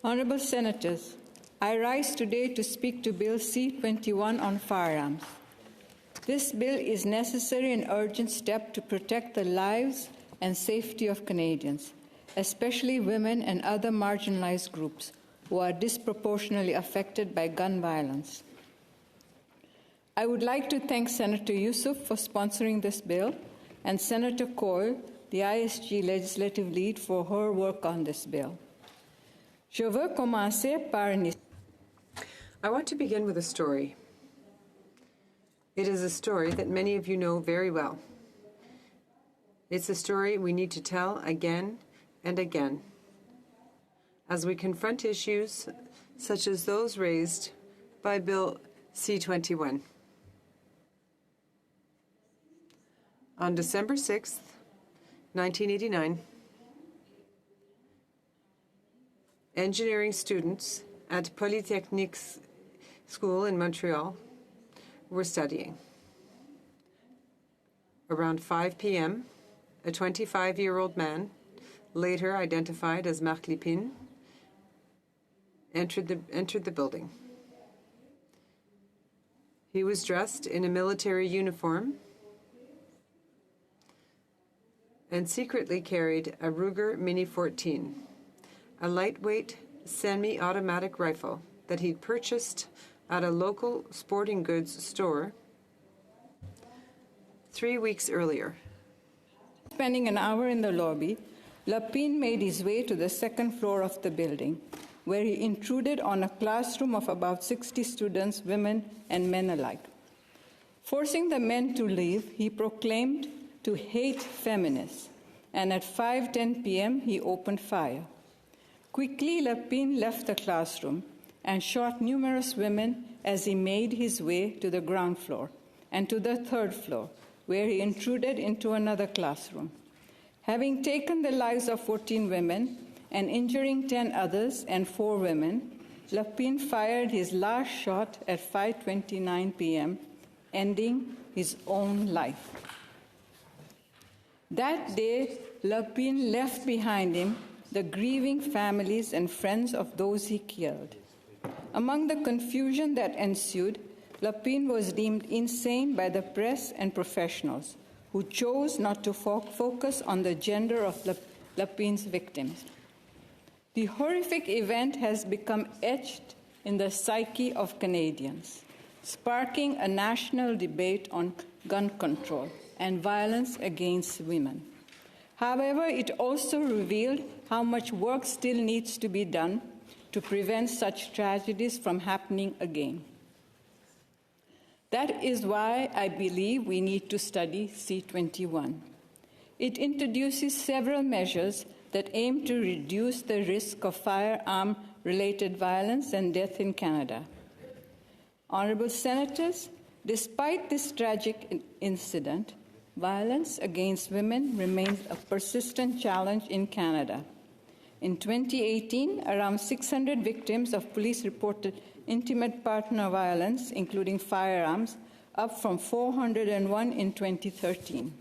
Honourable Senators, I rise today to speak to Bill C-21 on firearms. This bill is a necessary and urgent step to protect the lives and safety of Canadians, especially women and other marginalized groups who are disproportionately affected by gun violence. I would like to thank Senator Yusuf for sponsoring this bill and Senator Coyle, the ISG legislative lead, for her work on this bill. Je veux commencer par une... I want to begin with a story. It is a story that many of you know very well. It's a story we need to tell again and again as we confront issues such as those raised by Bill C-21. On December 6th, 1989, engineering students at Polytechnique School in Montreal were studying. Around 5 p.m., a 25-year-old man, later identified as Marc Lépine, entered the building. He was dressed in a military uniform and secretly carried a Ruger Mini 14, a lightweight semi-automatic rifle that he'd purchased at a local sporting goods store 3 weeks earlier. Spending an hour in the lobby, Lépine made his way to the second floor of the building, where he intruded on a classroom of about 60 students, women and men alike. Forcing the men to leave, he proclaimed to hate feminists, and at 5:10 p.m. he opened fire. Quickly, Lépine left the classroom and shot numerous women as he made his way to the ground floor and to the third floor, where he intruded into another classroom. Having taken the lives of 14 women and injuring 10 others and 4 women, Lépine fired his last shot at 5:29 p.m., ending his own life. That day, Lépine left behind him the grieving families and friends of those he killed. Among the confusion that ensued, Lépine was deemed insane by the press and professionals, who chose not to focus on the gender of Lépine's victims. The horrific event has become etched in the psyche of Canadians, sparking a national debate on gun control and violence against women. However, it also revealed how much work still needs to be done to prevent such tragedies from happening again. That is why I believe we need to study C-21. It introduces several measures that aim to reduce the risk of firearm-related violence and death in Canada. Honourable Senators, despite this tragic incident, violence against women remains a persistent challenge in Canada. In 2018, around 600 victims of police-reported intimate partner violence, including firearms, up from 401 in 2013.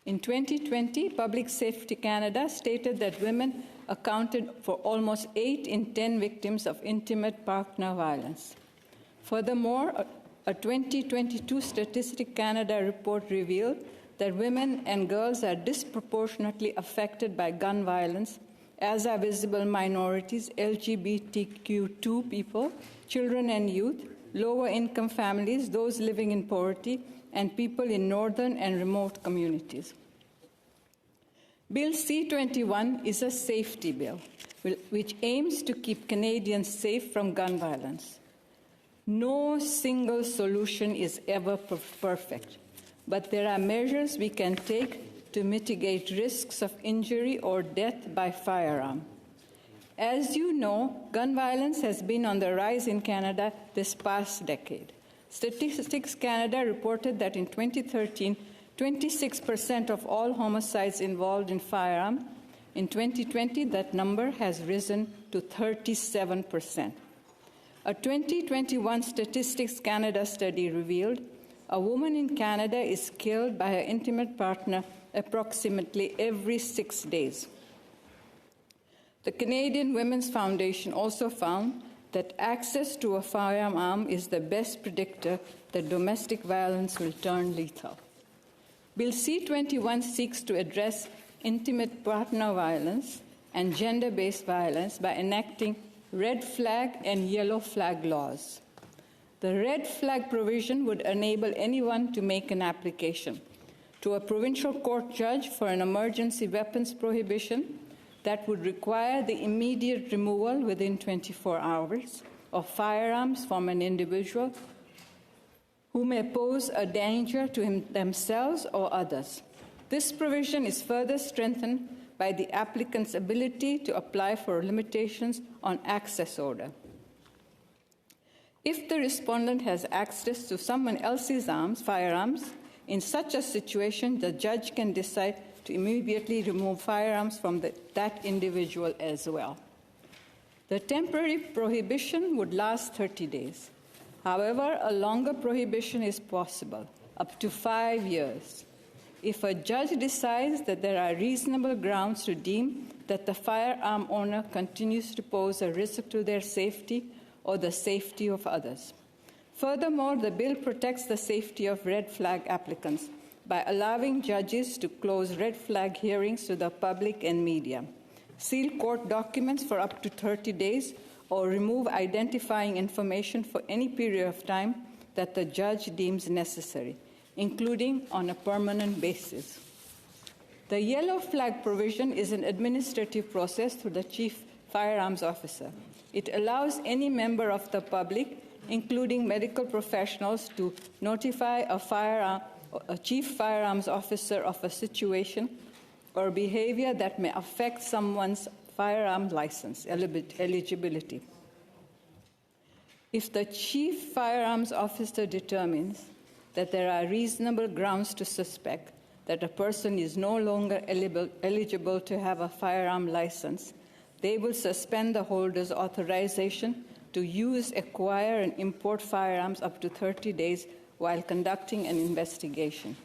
In 2020, Public Safety Canada stated that women accounted for almost 8 in 10 victims of intimate partner violence. Furthermore, a 2022 Statistics Canada report revealed that women and girls are disproportionately affected by gun violence, as are visible minorities, LGBTQ2 people, children and youth, lower-income families, those living in poverty, and people in northern and remote communities. Bill C-21 is a safety bill, which aims to keep Canadians safe from gun violence. No single solution is ever perfect, but there are measures we can take to mitigate risks of injury or death by firearm. As you know, gun violence has been on the rise in Canada this past decade. Statistics Canada reported that in 2013, 26% of all homicides involved in firearms. In 2020, that number has risen to 37%. A 2021 Statistics Canada study revealed a woman in Canada is killed by her intimate partner approximately every 6 days. The Canadian Women's Foundation also found that access to a firearm is the best predictor that domestic violence will turn lethal. Bill C-21 seeks to address intimate partner violence and gender-based violence by enacting red flag and yellow flag laws. The red flag provision would enable anyone to make an application to a provincial court judge for an emergency weapons prohibition that would require the immediate removal within 24 hours of firearms from an individual who may pose a danger to themselves or others. This provision is further strengthened by the applicant's ability to apply for limitations on access order. If the respondent has access to someone else's firearms, in such a situation, the judge can decide to immediately remove firearms from that individual as well. The temporary prohibition would last 30 days. However, a longer prohibition is possible, up to 5 years. If a judge decides that there are reasonable grounds to deem that the firearm owner continues to pose a risk to their safety or the safety of others. Furthermore, the bill protects the safety of red flag applicants by allowing judges to close red flag hearings to the public and media, seal court documents for up to 30 days, or remove identifying information for any period of time that the judge deems necessary, including on a permanent basis. The yellow flag provision is an administrative process through the Chief Firearms Officer. It allows any member of the public, including medical professionals, to notify a Chief Firearms Officer of a situation or behavior that may affect someone's firearm license eligibility. If the Chief Firearms Officer determines that there are reasonable grounds to suspect that a person is no longer eligible to have a firearm license, they will suspend the holder's authorization to use, acquire, and import firearms up to 30 days while conducting an investigation.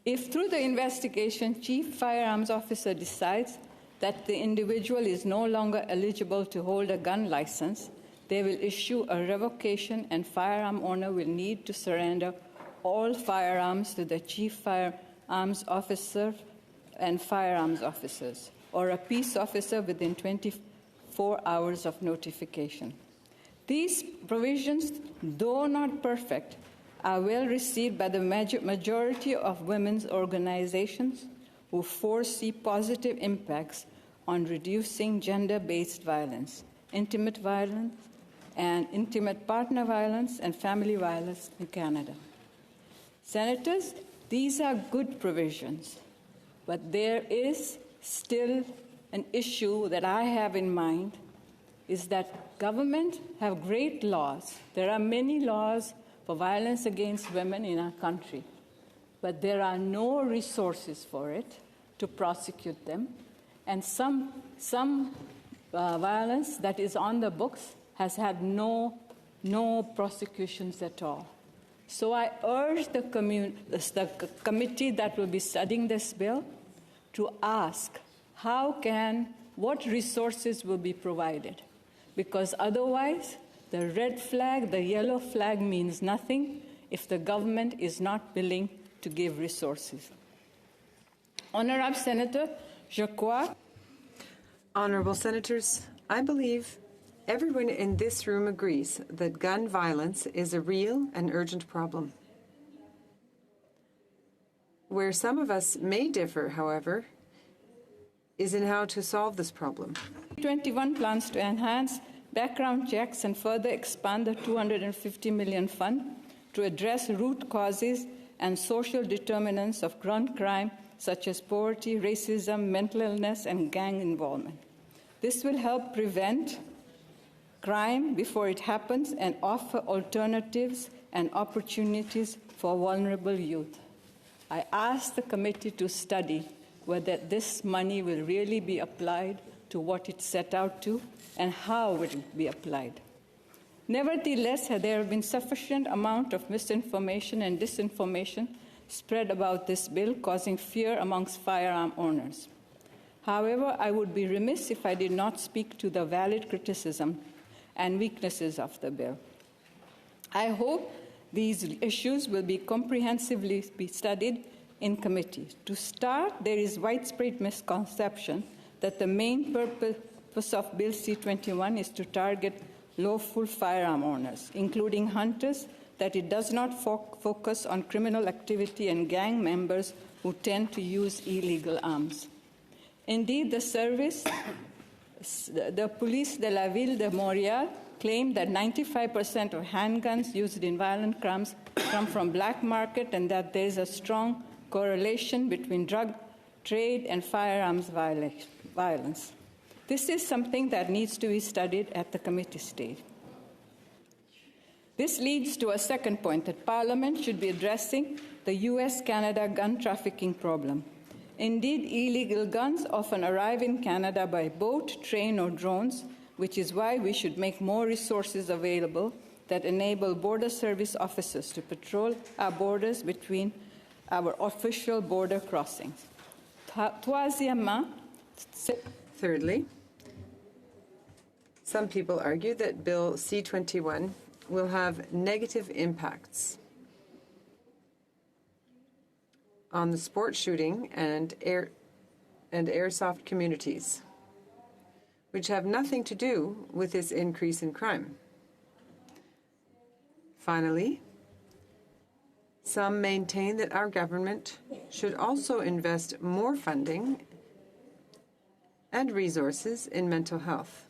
If through the investigation, Chief Firearms Officer decides that the individual is no longer eligible to hold a gun license, they will issue a revocation and firearm owner will need to surrender all firearms to the Chief Firearms Officer and firearms officers, or a peace officer within 24 hours of notification. These provisions, though not perfect, are well received by the majority of women's organizations who foresee positive impacts on reducing gender-based violence, intimate partner violence, and family violence in Canada. Senators, these are good provisions, but there is still an issue that I have in mind, is that government have great laws. There are many laws for violence against women in our country, but there are no resources for it to prosecute them. And some violence that is on the books has had no prosecutions at all. So I urge the committee that will be studying this bill to ask what resources will be provided, because otherwise the red flag, the yellow flag means nothing if the government is not willing to give resources. Honorable Senator, je crois. Honorable Senators, I believe everyone in this room agrees that gun violence is a real and urgent problem. Where some of us may differ, however, is in how to solve this problem. C-21 plans to enhance background checks and further expand the $250 million fund to address root causes and social determinants of gun crime, such as poverty, racism, mental illness, and gang involvement. This will help prevent crime before it happens and offer alternatives and opportunities for vulnerable youth. I ask the committee to study whether this money will really be applied to what it set out to and how it will be applied. Nevertheless, there have been sufficient amount of misinformation and disinformation spread about this bill, causing fear amongst firearm owners. However, I would be remiss if I did not speak to the valid criticism and weaknesses of the bill. I hope these issues will be comprehensively studied in committee. To start, there is widespread misconception that the main purpose of Bill C-21 is to target lawful firearm owners, including hunters, that it does not focus on criminal activity and gang members who tend to use illegal arms. Indeed, the Police de la Ville de Montréal claimed that 95% of handguns used in violent crimes come from black market and that there is a strong correlation between drug trade and firearms violence. This is something that needs to be studied at the committee stage. This leads to a second point, that Parliament should be addressing the US-Canada gun trafficking problem. Indeed, illegal guns often arrive in Canada by boat, train, or drones, which is why we should make more resources available that enable border service officers to patrol our borders between our official border crossings. Thirdly, some people argue that Bill C-21 will have negative impacts on the sport shooting and airsoft communities, which have nothing to do with this increase in crime. Finally, some maintain that our government should also invest more funding and resources in mental health,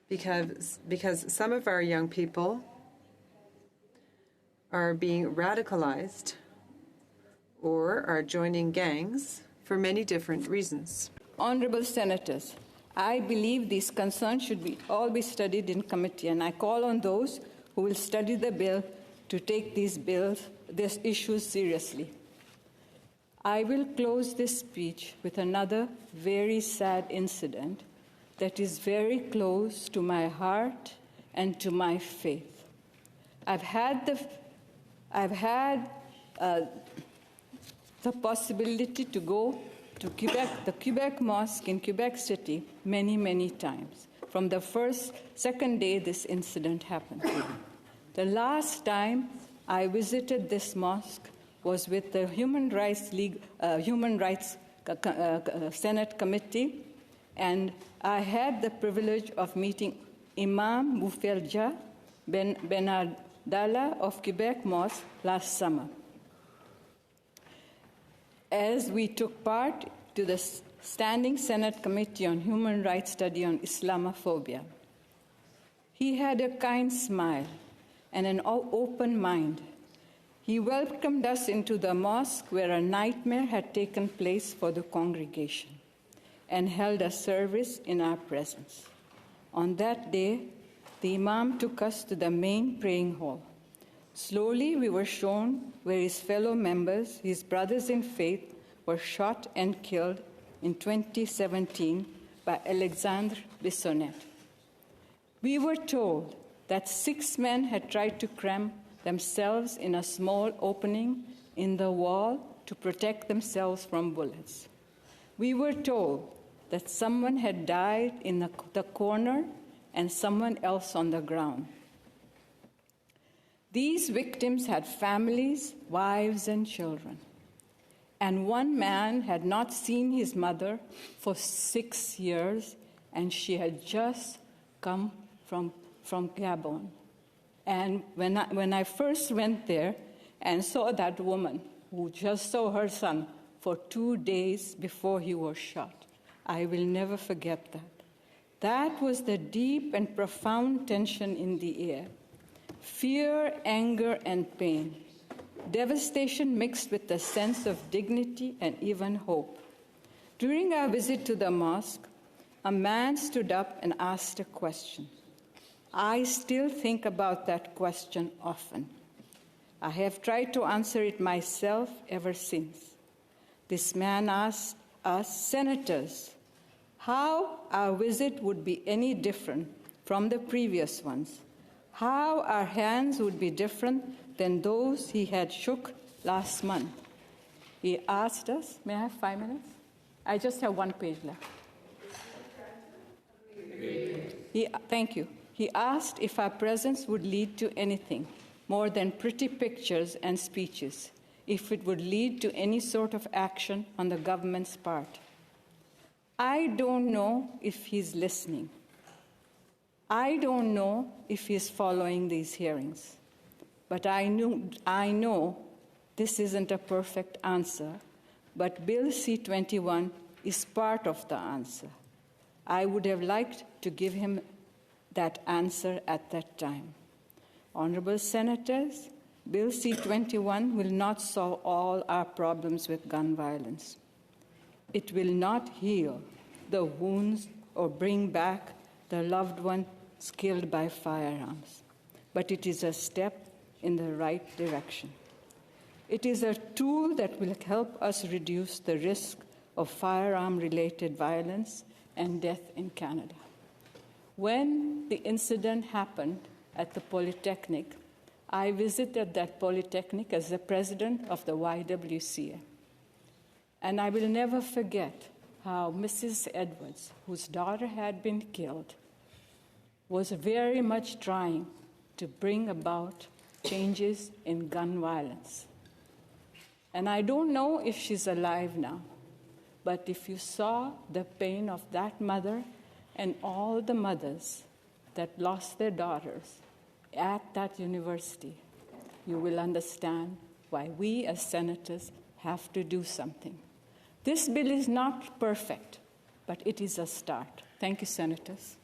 because some of our young people are being radicalized or are joining gangs for many different reasons. Honorable Senators, I believe these concerns should all be studied in committee, and I call on those who will study the bill to take these issues seriously. I will close this speech with another very sad incident that is very close to my heart and to my faith. I've had the possibility to go to the Quebec Mosque in Quebec City many, many times. From the second day this incident happened. The last time I visited this mosque was with the Human Rights Senate Committee, and I had the privilege of meeting Imam Boufelja Benardala of Quebec Mosque last summer, as we took part to the Standing Senate Committee on Human Rights Study on Islamophobia. He had a kind smile and an open mind. He welcomed us into the mosque where a nightmare had taken place for the congregation and held a service in our presence. On that day, the Imam took us to the main praying hall. Slowly, we were shown where his fellow members, his brothers in faith, were shot and killed in 2017 by Alexandre Bissonnette. We were told that 6 men had tried to cram themselves in a small opening in the wall to protect themselves from bullets. We were told that someone had died in the corner and someone else on the ground. These victims had families, wives, and children. And one man had not seen his mother for 6 years, and she had just come from Gabon. And when I first went there and saw that woman who just saw her son for 2 days before he was shot, I will never forget that. That was the deep and profound tension in the air. Fear, anger, and pain. Devastation mixed with a sense of dignity and even hope. During our visit to the mosque, a man stood up and asked a question. I still think about that question often. I have tried to answer it myself ever since. This man asked us, senators, how our visit would be any different from the previous ones, how our hands would be different than those he had shook last month. He asked us, may I have 5 minutes? I just have one page left. Thank you. He asked if our presence would lead to anything more than pretty pictures and speeches, if it would lead to any sort of action on the government's part. I don't know if he's listening. I don't know if he's following these hearings. But I know this isn't a perfect answer, but Bill C-21 is part of the answer. I would have liked to give him that answer at that time. Honorable Senators, Bill C-21 will not solve all our problems with gun violence. It will not heal the wounds or bring back the loved ones killed by firearms, but it is a step in the right direction. It is a tool that will help us reduce the risk of firearm-related violence and death in Canada. When the incident happened at the Polytechnic, I visited that Polytechnic as the president of the YWCA. And I will never forget how Mrs. Edwards, whose daughter had been killed, was very much trying to bring about changes in gun violence. And I don't know if she's alive now, but if you saw the pain of that mother and all the mothers that lost their daughters at that university, you will understand why we as senators have to do something. This bill is not perfect, but it is a start. Thank you, senators.